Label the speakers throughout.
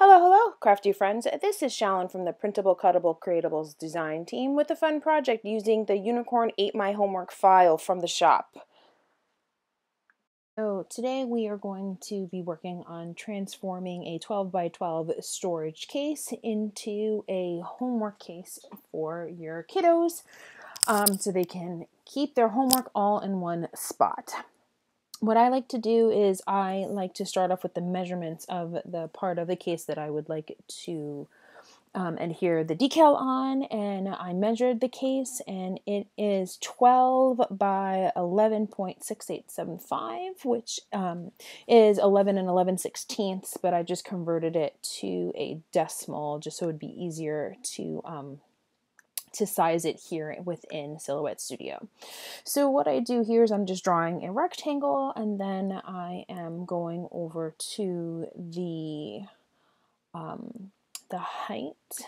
Speaker 1: Hello, hello, crafty friends. This is Shallon from the Printable Cuttable Creatables design team with a fun project using the Dinosaur Ate My Homework file from the shop. So today we are going to be working on transforming a 12 by 12 storage case into a homework case for your kiddos so they can keep their homework all in one spot. What I like to do is I like to start off with the measurements of the part of the case that I would like to adhere the decal on, and I measured the case and it is 12 by 11.6875, which is 11 and 11/16, but I just converted it to a decimal just so it would be easier to size it here within Silhouette Studio. So what I do here is I'm just drawing a rectangle, and then I am going over to the height,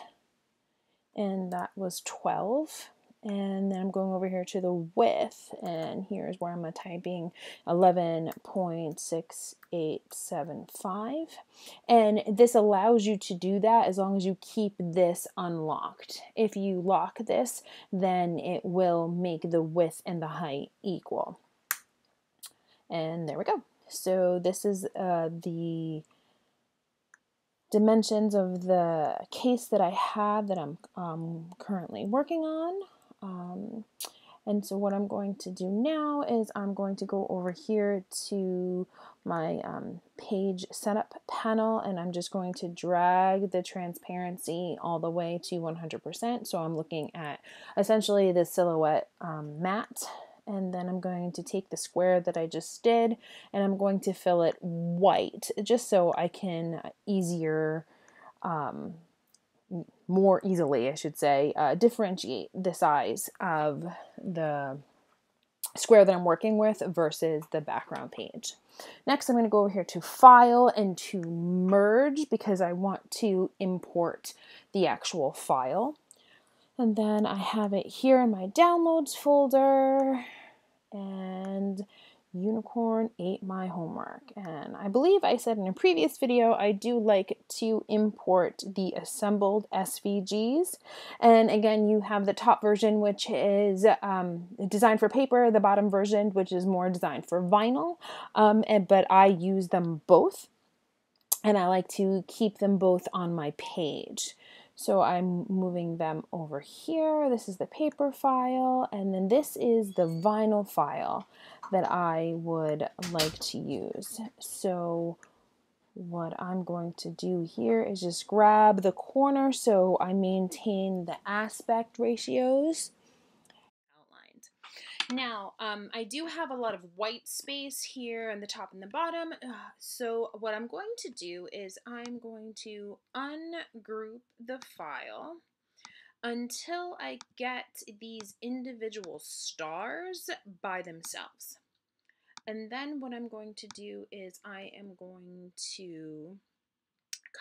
Speaker 1: and that was 12. And then I'm going over here to the width, and here's where I'm typing 11.6875. And this allows you to do that as long as you keep this unlocked. If you lock this, then it will make the width and the height equal. And there we go. So this is the dimensions of the case that I have that I'm currently working on. And so what I'm going to do now is I'm going to go over here to my page setup panel, and I'm just going to drag the transparency all the way to 100%. So I'm looking at essentially the silhouette mat. And then I'm going to take the square that I just did and I'm going to fill it white just so I can more easily, I should say, differentiate the size of the square that I'm working with versus the background page. Next, I'm going to go over here to File and to Merge because I want to import the actual file. And then I have it here in my Downloads folder, and Dinosaur Ate My Homework. And I believe I said in a previous video I do like to import the assembled SVGs. And again, you have the top version, which is designed for paper, the bottom version, which is more designed for vinyl. But I use them both, and I like to keep them both on my page. So I'm moving them over here. This is the paper file, and then this is the vinyl file that I would like to use. So what I'm going to do here is just grab the corner so I maintain the aspect ratios. Outlined. Now, I do have a lot of white space here on the top and the bottom, so what I'm going to do is I'm going to ungroup the file until I get these individual stars by themselves. And then what I'm going to do is I am going to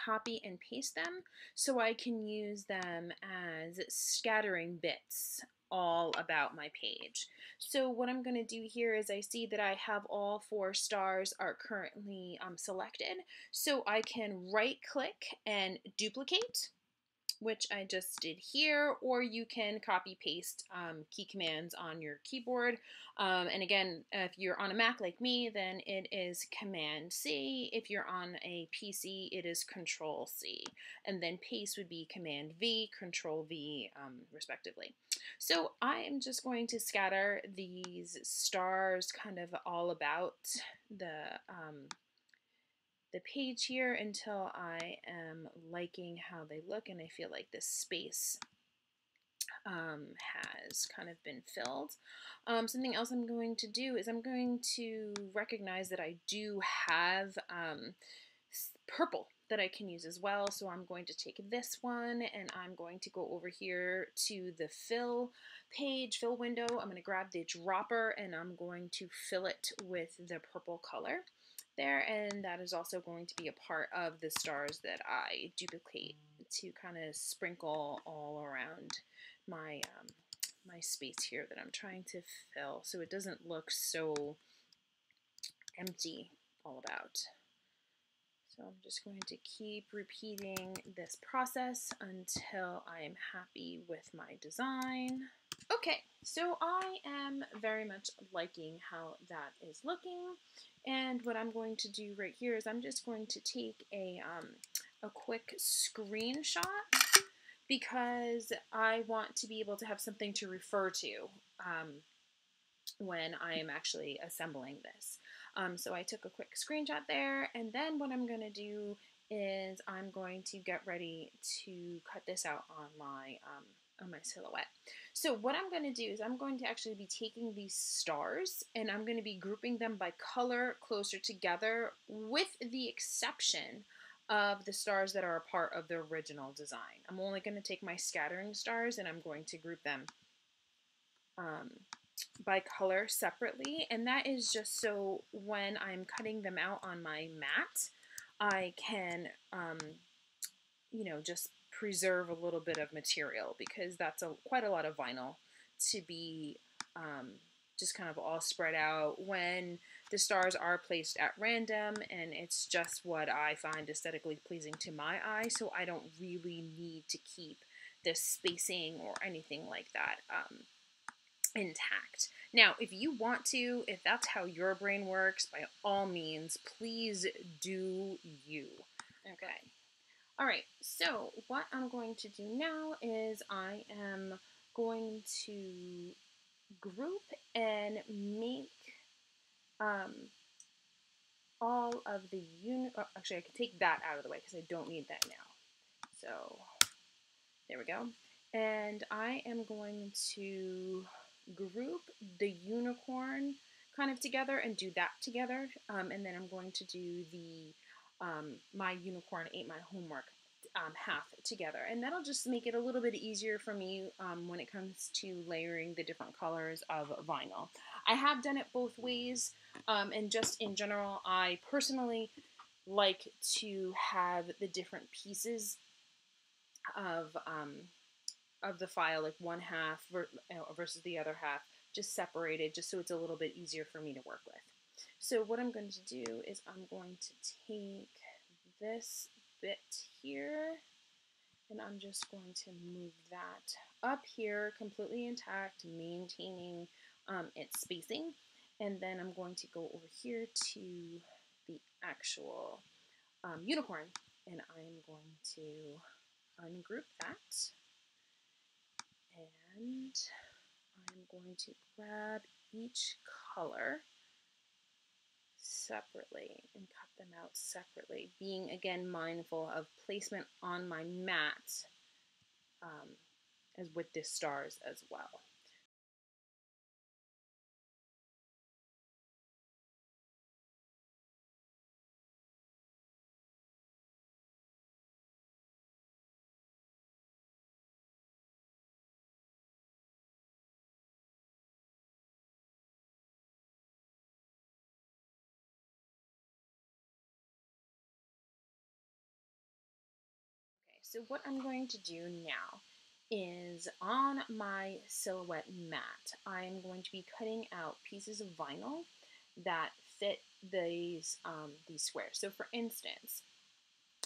Speaker 1: copy and paste them so I can use them as scattering bits all about my page. So what I'm going to do here is I see that I have all 4 stars are currently selected, so I can right click and duplicate, which I just did here, or you can copy paste key commands on your keyboard. And again, if you're on a Mac like me, then it is Command C. If you're on a PC, it is Control C. And then paste would be Command V, Control V, respectively. So I am just going to scatter these stars kind of all about the page here until I am liking how they look and I feel like this space has kind of been filled. Something else I'm going to do is I'm going to recognize that I do have purple that I can use as well. So I'm going to take this one and I'm going to go over here to the fill window. I'm going to grab the dropper and I'm going to fill it with the purple color there, and that is also going to be a part of the stars that I duplicate to kind of sprinkle all around my my space here that I'm trying to fill so it doesn't look so empty all about. So So I'm just going to keep repeating this process until I am happy with my design. Okay, so I am very much liking how that is looking, and what I'm going to do right here is I'm just going to take a quick screenshot because I want to be able to have something to refer to when I am actually assembling this. So I took a quick screenshot there, and then what I'm going to do is I'm going to get ready to cut this out on my silhouette. So what I'm going to do is I'm going to actually be taking these stars and I'm going to be grouping them by color closer together, with the exception of the stars that are a part of the original design. I'm only going to take my scattering stars and I'm going to group them by color separately, and that is just so when I'm cutting them out on my mat, I can, you know, just preserve a little bit of material, because that's quite a lot of vinyl to be just kind of all spread out when the stars are placed at random, and it's just what I find aesthetically pleasing to my eye, so I don't really need to keep the spacing or anything like that intact. Now, if you want to, if that's how your brain works, by all means, please do you. Okay. All right, so what I'm going to do now is I am going to group and make all of the actually, I can take that out of the way because I don't need that now. So there we go. And I am going to group the unicorn kind of together and do that together. And then I'm going to do the My Unicorn Ate My Homework half together. And that'll just make it a little bit easier for me when it comes to layering the different colors of vinyl. I have done it both ways, and just in general, I personally like to have the different pieces of the file, like one half versus the other half, just separated, just so it's a little bit easier for me to work with. So what I'm going to do is I'm going to take this bit here, and I'm just going to move that up here completely intact, maintaining its spacing. And then I'm going to go over here to the actual unicorn, and I'm going to ungroup that. And I'm going to grab each color separately and cut them out separately, being again mindful of placement on my mat as with the stars as well. Okay, so what I'm going to do now is on my silhouette mat, I'm going to be cutting out pieces of vinyl that fit these squares. So for instance,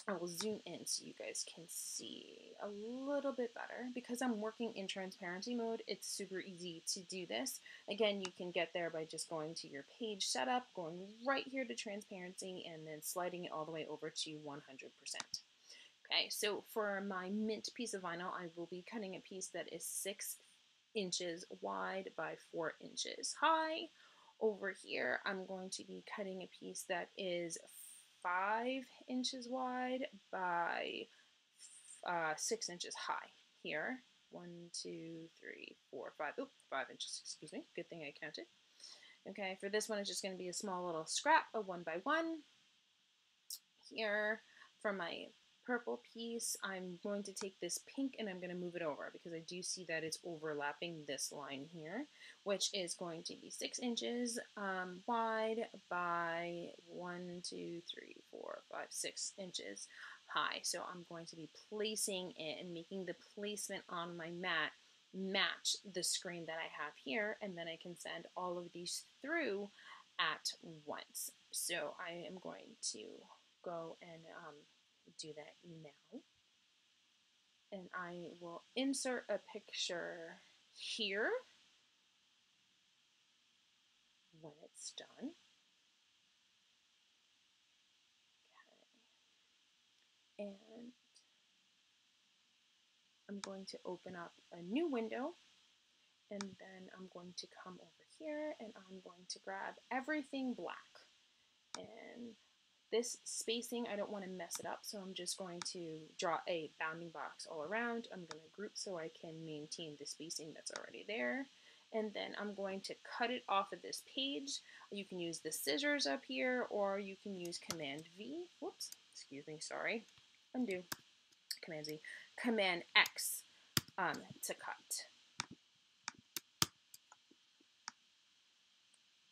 Speaker 1: I will zoom in so you guys can see a little bit better. Because I'm working in transparency mode, it's super easy to do this. Again, you can get there by just going to your page setup, going right here to transparency, and then sliding it all the way over to 100%. Okay, so for my mint piece of vinyl, I will be cutting a piece that is 6 inches wide by 4 inches high. Over here, I'm going to be cutting a piece that is 5 inches wide by 6 inches high here. 1, 2, 3, 4, 5. Oh, 5 inches, excuse me. Good thing I counted. Okay, for this one, it's just going to be a small little scrap of 1 by 1. Here, for my purple piece, I'm going to take this pink and I'm going to move it over because I do see that it's overlapping this line here, which is going to be 6 inches wide by 1, 2, 3, 4, 5, 6 inches high. So I'm going to be placing it and making the placement on my mat match the screen that I have here, and then I can send all of these through at once. So I am going to go and do that now. And I will insert a picture here when it's done. Okay. And I'm going to open up a new window, and then I'm going to come over here and I'm going to grab everything black. And this spacing, I don't want to mess it up, so I'm just going to draw a bounding box all around. I'm going to group so I can maintain the spacing that's already there. And then I'm going to cut it off of this page. You can use the scissors up here, or you can use Command V. Whoops, excuse me, sorry. Undo. Command Z. Command X to cut.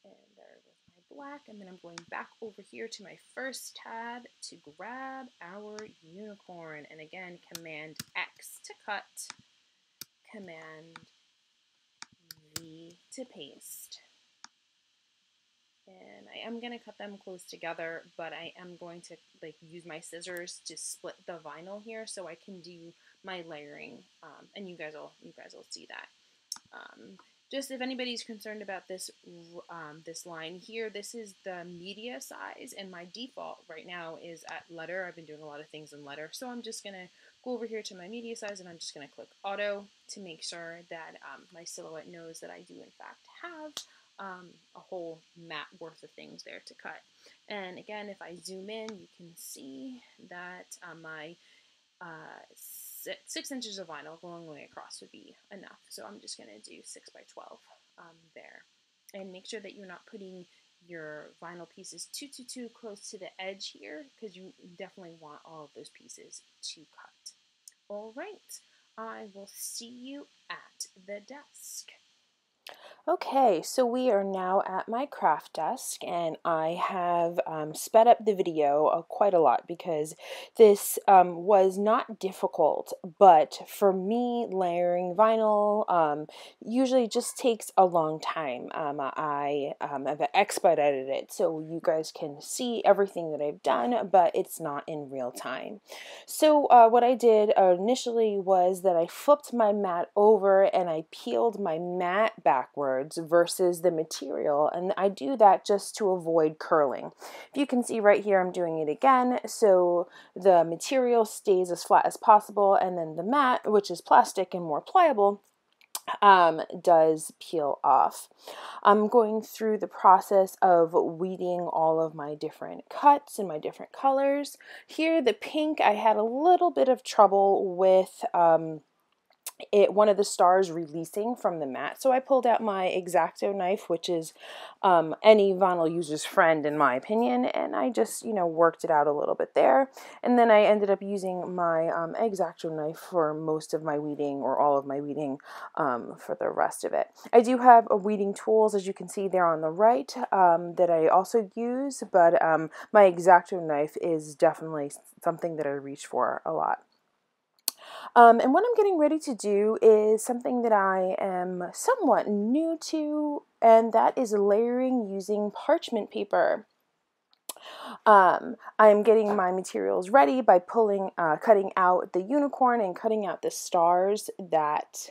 Speaker 1: And there goes my black, and then I'm going back over here to my first tab to grab our unicorn, and again Command X to cut, Command V to paste. And I am going to cut them close together, but I am going to use my scissors to split the vinyl here so I can do my layering, and you guys will see that. Just if anybody's concerned about this this line here, this is the media size, and my default right now is at letter. I've been doing a lot of things in letter, so I'm just going to go over here to my media size, and I'm just going to click auto to make sure that my silhouette knows that I do in fact have a whole mat worth of things there to cut. And again, if I zoom in, you can see that my 6 inches of vinyl going all the way across would be enough. So I'm just going to do 6 by 12 there. And make sure that you're not putting your vinyl pieces too close to the edge here, because you definitely want all of those pieces to cut. All right, I will see you at the desk. Okay, so we are now at my craft desk, and I have sped up the video quite a lot because this was not difficult, but for me, layering vinyl usually just takes a long time. I have expedited it so you guys can see everything that I've done, but it's not in real time. So what I did initially was that I flipped my mat over and I peeled my mat backwards versus the material, and I do that just to avoid curling. If you can see right here, I'm doing it again, so the material stays as flat as possible, and then the mat, which is plastic and more pliable, does peel off. I'm going through the process of weeding all of my different cuts and my different colors. Here, the pink, I had a little bit of trouble with one of the stars releasing from the mat, so I pulled out my X-Acto knife, which is any vinyl user's friend in my opinion, and I just worked it out a little bit there, and then I ended up using my X-Acto knife for most of my weeding, or all of my weeding, for the rest of it. I do have weeding tools, as you can see there on the right, that I also use, but my X-Acto knife is definitely something that I reach for a lot. And what I'm getting ready to do is something that I am somewhat new to, and that is layering using parchment paper. I'm getting my materials ready by cutting out the unicorn and cutting out the stars that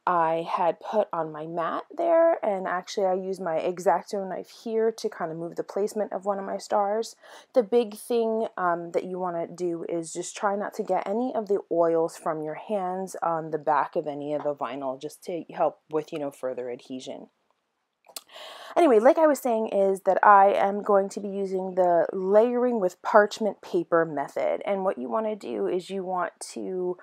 Speaker 1: I had put on my mat there, and actually I use my X-Acto knife here to kind of move the placement of one of my stars. The big thing that you want to do is just try not to get any of the oils from your hands on the back of any of the vinyl, just to help with further adhesion. Anyway, like I was saying, is that I am going to be using the layering with parchment paper method, and what you want to do is you want to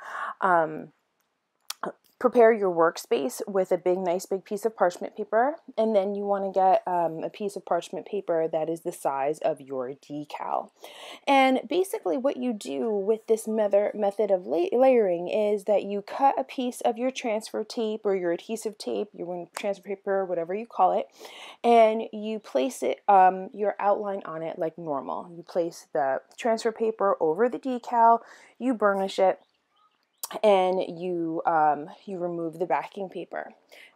Speaker 1: prepare your workspace with a nice big piece of parchment paper, and then you want to get a piece of parchment paper that is the size of your decal. And basically what you do with this method of layering is that you cut a piece of your transfer tape or your adhesive tape, your transfer paper, whatever you call it, and you place it, your outline on it like normal. You place the transfer paper over the decal, you burnish it, and you remove the backing paper.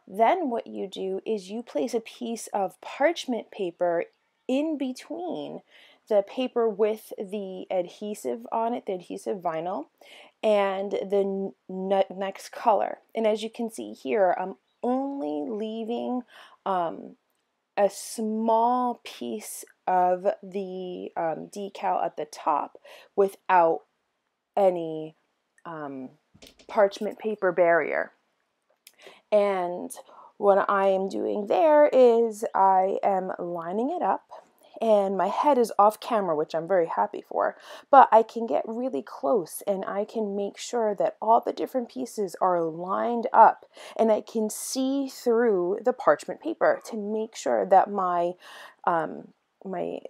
Speaker 1: Then what you do is you place a piece of parchment paper in between the paper with the adhesive on it, the adhesive vinyl, and the next color. And as you can see here, I'm only leaving a small piece of the decal at the top without any parchment paper barrier. And what I am doing there is I am lining it up, and my head is off camera, which I'm very happy for, but I can get really close and I can make sure that all the different pieces are lined up, and I can see through the parchment paper to make sure that my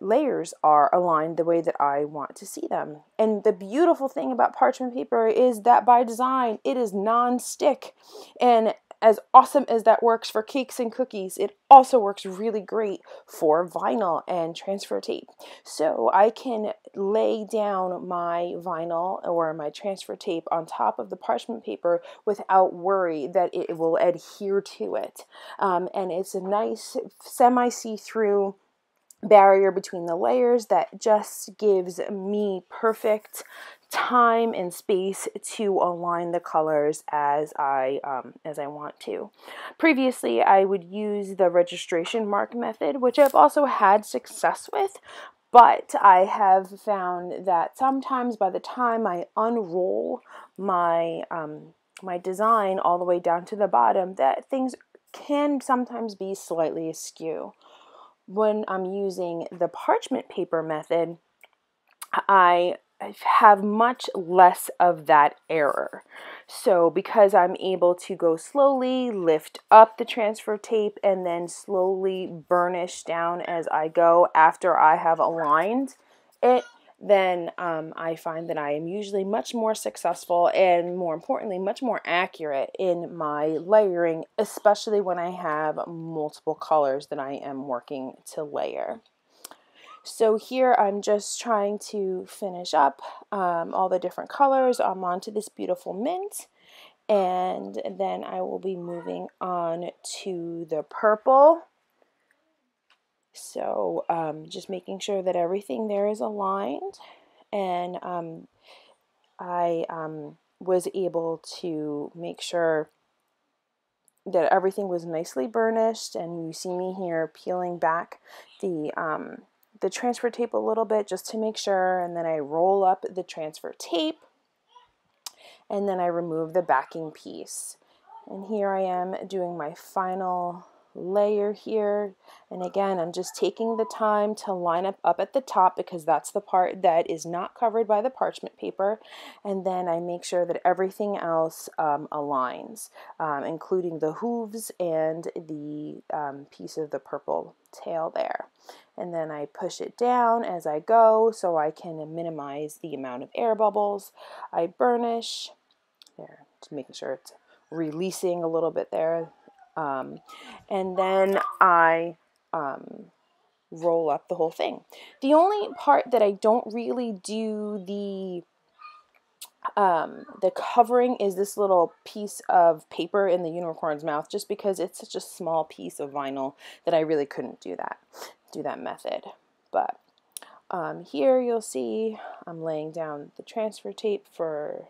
Speaker 1: layers are aligned the way that I want to see them. And the beautiful thing about parchment paper is that by design, it is non-stick. And as awesome as that works for cakes and cookies, it also works really great for vinyl and transfer tape. So I can lay down my vinyl or my transfer tape on top of the parchment paper without worry that it will adhere to it. And it's a nice semi-see-through barrier between the layers that just gives me perfect time and space to align the colors as I want to. Previously, I would use the registration mark method, which I've also had success with, but I have found that sometimes by the time I unroll my my design all the way down to the bottom, that things can sometimes be slightly askew. When I'm using the parchment paper method, I have much less of that error. So because I'm able to go slowly, lift up the transfer tape, and then slowly burnish down as I go after I have aligned it, then I find that I am usually much more successful and, more importantly, much more accurate in my layering, especially when I have multiple colors that I am working to layer. So here I'm just trying to finish up all the different colors. I'm onto this beautiful mint, and then I will be moving on to the purple. So just making sure that everything there is aligned, and I was able to make sure that everything was nicely burnished, and you see me here peeling back the transfer tape a little bit just to make sure, and then I roll up the transfer tape, and then I remove the backing piece. And here I am doing my final layer here, and again I'm just taking the time to line up at the top because that's the part that is not covered by the parchment paper, and then I make sure that everything else aligns, including the hooves and the piece of the purple tail there. And then I push it down as I go so I can minimize the amount of air bubbles. I burnish there, just making sure it's releasing a little bit there. And then I roll up the whole thing. The only part that I don't really do the covering is this little piece of paper in the unicorn's mouth, just because it's such a small piece of vinyl that I really couldn't do that method. But here you'll see I'm laying down the transfer tape for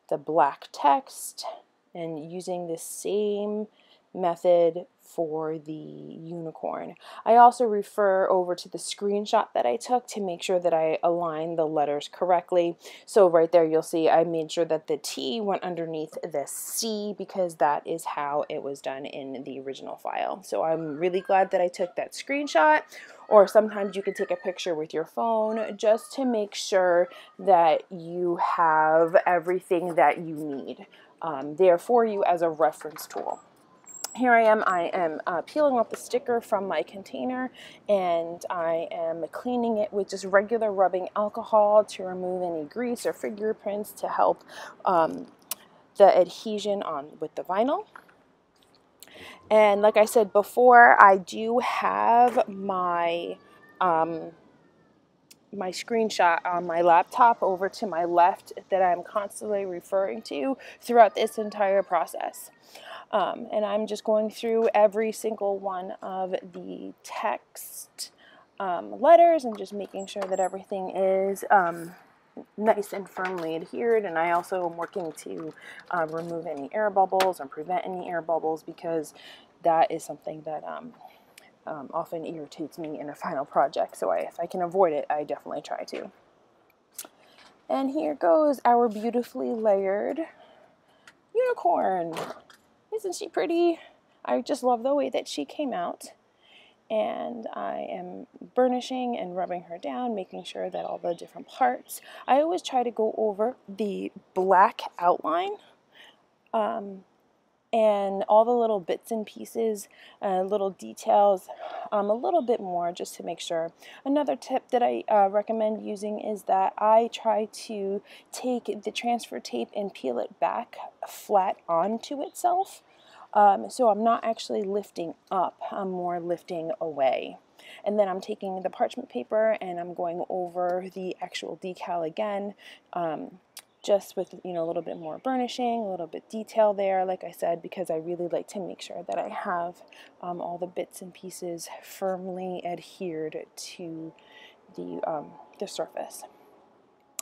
Speaker 1: the black text and using the same method for the unicorn. I also refer over to the screenshot that I took to make sure that I align the letters correctly. So right there you'll see I made sure that the T went underneath the C because that is how it was done in the original file. So I'm really glad that I took that screenshot, or sometimes you can take a picture with your phone just to make sure that you have everything that you need there for you as a reference tool. Here I am peeling off the sticker from my container, and I am cleaning it with just regular rubbing alcohol to remove any grease or fingerprints to help the adhesion on with the vinyl. And like I said before, I do have my my screenshot on my laptop over to my left that I'm constantly referring to throughout this entire process. And I'm just going through every single one of the text letters and just making sure that everything is nice and firmly adhered. And I also am working to remove any air bubbles or prevent any air bubbles, because that is something that often irritates me in a final project. So if I can avoid it, I definitely try to. And here goes our beautifully layered unicorn. Isn't she pretty? I just love the way that she came out. And I am burnishing and rubbing her down, making sure that all the different parts. I always try to go over the black outline and all the little bits and pieces, little details, a little bit more, just to make sure. Another tip that I recommend using is that I try to take the transfer tape and peel it back flat onto itself. So I'm not actually lifting up, I'm more lifting away. And then I'm taking the parchment paper and I'm going over the actual decal again, just with, a little bit more burnishing, a little bit detail there, like I said, because I really like to make sure that I have all the bits and pieces firmly adhered to the surface.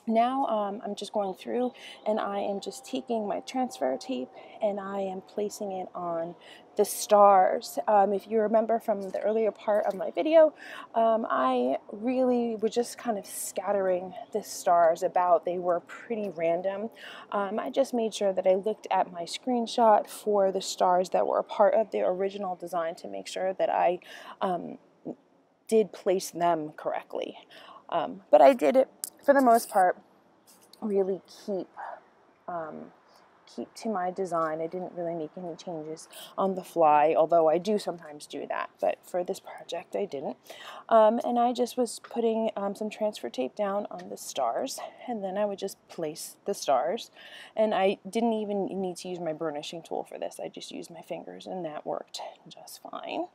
Speaker 1: Now I'm just going through and I am just taking my transfer tape and I am placing it on the stars. If you remember from the earlier part of my video, I really was just kind of scattering the stars about. They were pretty random. I just made sure that I looked at my screenshot for the stars that were a part of the original design to make sure that I did place them correctly. But I did it, for the most part, really keep to my design. I didn't really make any changes on the fly, although I do sometimes do that, but for this project I didn't. And I just was putting some transfer tape down on the stars, and then I would just place the stars. And I didn't even need to use my burnishing tool for this. I just used my fingers, and that worked just fine.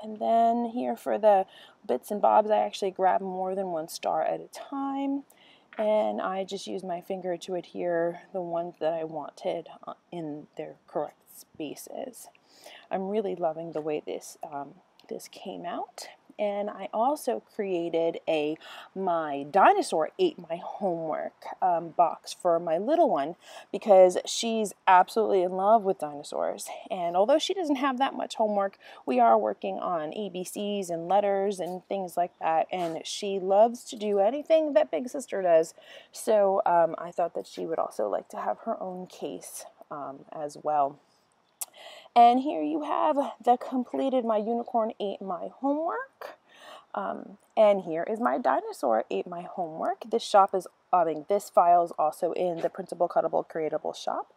Speaker 1: And then here for the bits and bobs, I actually grabbed more than one star at a time, and I just used my finger to adhere the ones that I wanted in their correct spaces. I'm really loving the way this came out. And I also created a My Dinosaur Ate My Homework box for my little one, because she's absolutely in love with dinosaurs. And although she doesn't have that much homework, we are working on ABCs and letters and things like that. And she loves to do anything that Big Sister does. So I thought that she would also like to have her own case as well. And here you have the completed My Unicorn Ate My Homework. And here is My Dinosaur Ate My Homework. This file is also in the Printable Cuttable Creatable shop.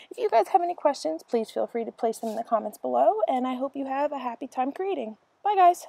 Speaker 1: If you guys have any questions, please feel free to place them in the comments below, and I hope you have a happy time creating. Bye guys!